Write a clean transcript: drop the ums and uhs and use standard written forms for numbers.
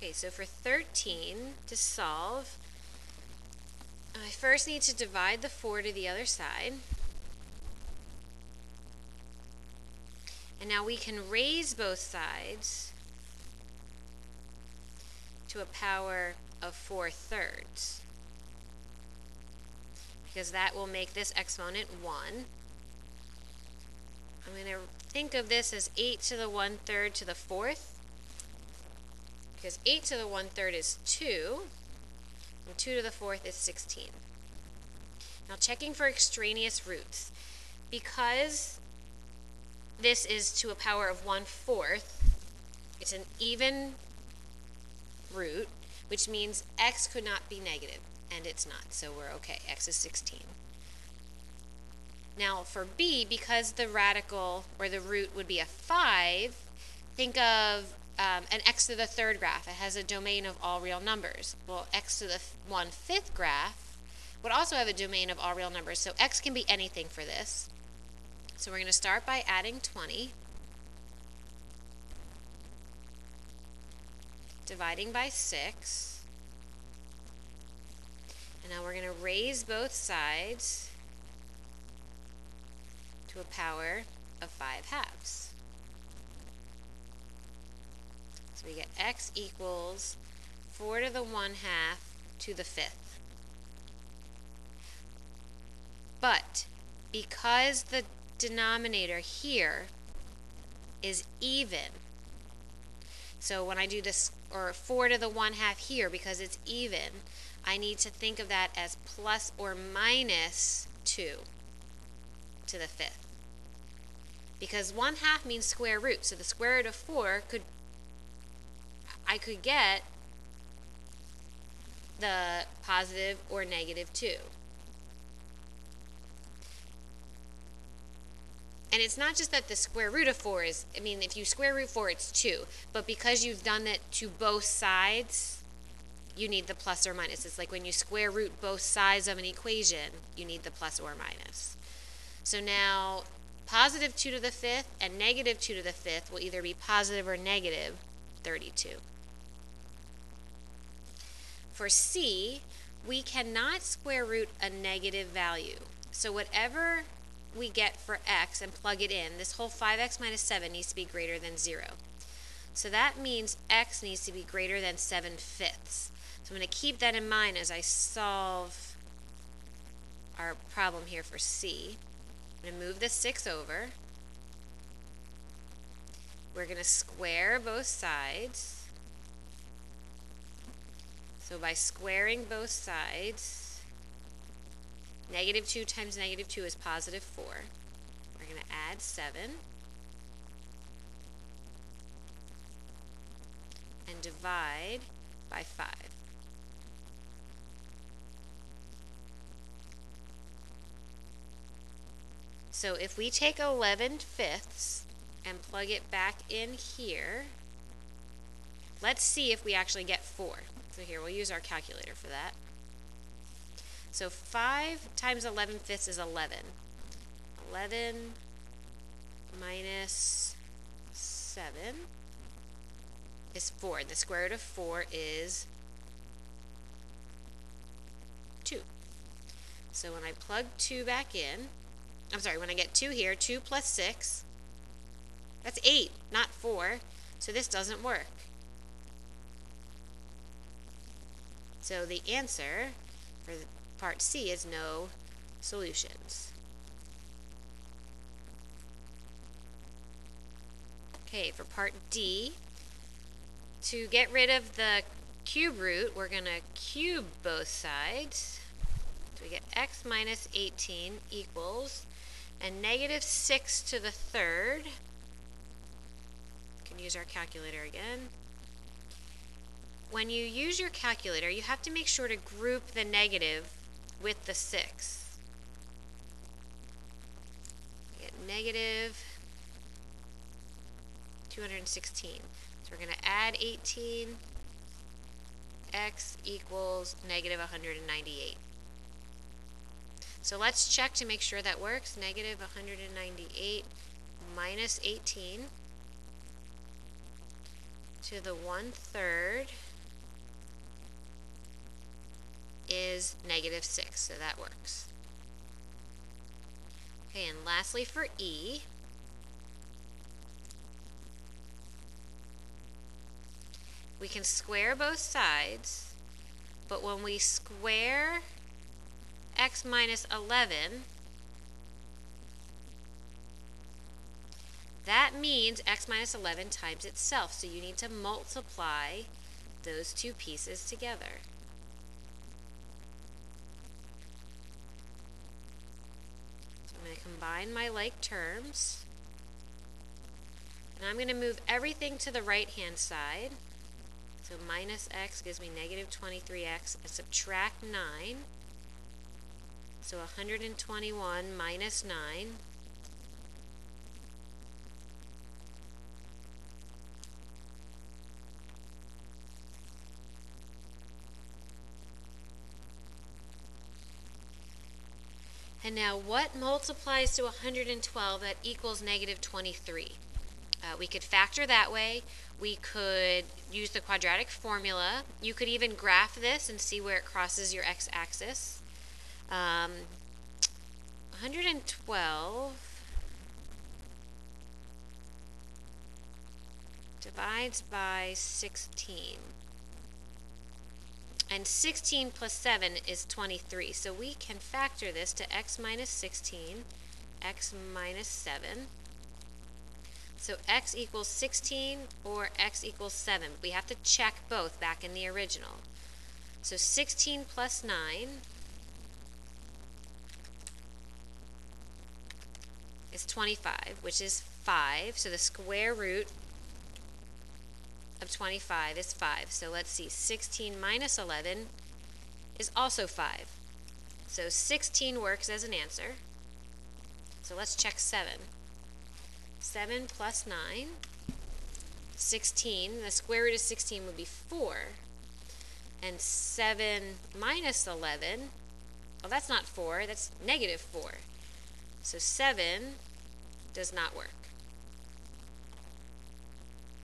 Okay, so for 13 to solve, I first need to divide the 4 to the other side. And now we can raise both sides to a power of 4/3, because that will make this exponent 1. I'm going to think of this as 8 to the 1/3 to the 4th, because 8 to the 1/3 is 2, and 2 to the 4th is 16. Now checking for extraneous roots. Because this is to a power of 1/4, it's an even root, which means x could not be negative, and it's not, so we're okay. X is 16. Now for b, because the radical or the root would be a 5, think of an x to the 3rd graph. It has a domain of all real numbers. Well, x to the 1/5 graph would also have a domain of all real numbers, so x can be anything for this. So we're going to start by adding 20, dividing by 6, and now we're going to raise both sides to a power of 5/2. So we get x equals 4 to the 1/2 to the 5th. But because the denominator here is even, so when I do this, or 4 to the 1/2 here, because it's even, I need to think of that as plus or minus 2 to the 5th. Because 1/2 means square root, so the square root of 4 I could get the positive or negative 2. And it's not just that the square root of 4 is, if you square root 4, it's 2. But because you've done it to both sides, you need the plus or minus. It's like when you square root both sides of an equation, you need the plus or minus. So now, positive 2 to the 5th and negative 2 to the 5th will either be positive or negative 32. For c, we cannot square root a negative value. So whatever we get for x and plug it in, this whole 5x minus 7 needs to be greater than 0. So that means x needs to be greater than 7/5. So I'm going to keep that in mind as I solve our problem here for c. I'm going to move the 6 over. We're going to square both sides. So by squaring both sides, negative 2 times negative 2 is positive 4. We're going to add 7 and divide by 5. So if we take 11/5 and plug it back in here, let's see if we actually get 4. So here, we'll use our calculator for that. So 5 times 11/5 is 11. 11 minus 7 is 4. The square root of 4 is 2. So when I plug 2 back in, when I get 2 here, 2 plus 6, that's 8, not 4. So this doesn't work. So the answer for part C is no solutions. Okay, for part D, to get rid of the cube root, we're going to cube both sides. So we get x minus 18 equals, and negative 6 to the 3rd. We can use our calculator again. When you use your calculator, you have to make sure to group the negative with the 6. We get negative 216. So we're going to add 18. X equals negative 198. So let's check to make sure that works. Negative 198 minus 18 to the 1/3 is negative 6, so that works. Okay, and lastly for E, we can square both sides, but when we square x minus 11, that means x minus 11 times itself, so you need to multiply those two pieces together. So I'm going to combine my like terms, and I'm going to move everything to the right-hand side. So minus x gives me negative 23x, and subtract 9. So 121 minus 9. And now what multiplies to 112 that equals negative 23? We could factor that way. We could use the quadratic formula. You could even graph this and see where it crosses your x-axis. 112 divides by 16. And 16 plus 7 is 23. So we can factor this to x minus 16, x minus 7. So x equals 16 or x equals 7. We have to check both back in the original. So 16 plus 9 is 25, which is 5. So the square root of 25 is 5. So let's see, 16 minus 11 is also 5. So 16 works as an answer. So let's check 7. 7 plus 9, 16. The square root of 16 would be 4. And 7 minus 11, well, that's not 4, that's negative 4. So 7 does not work.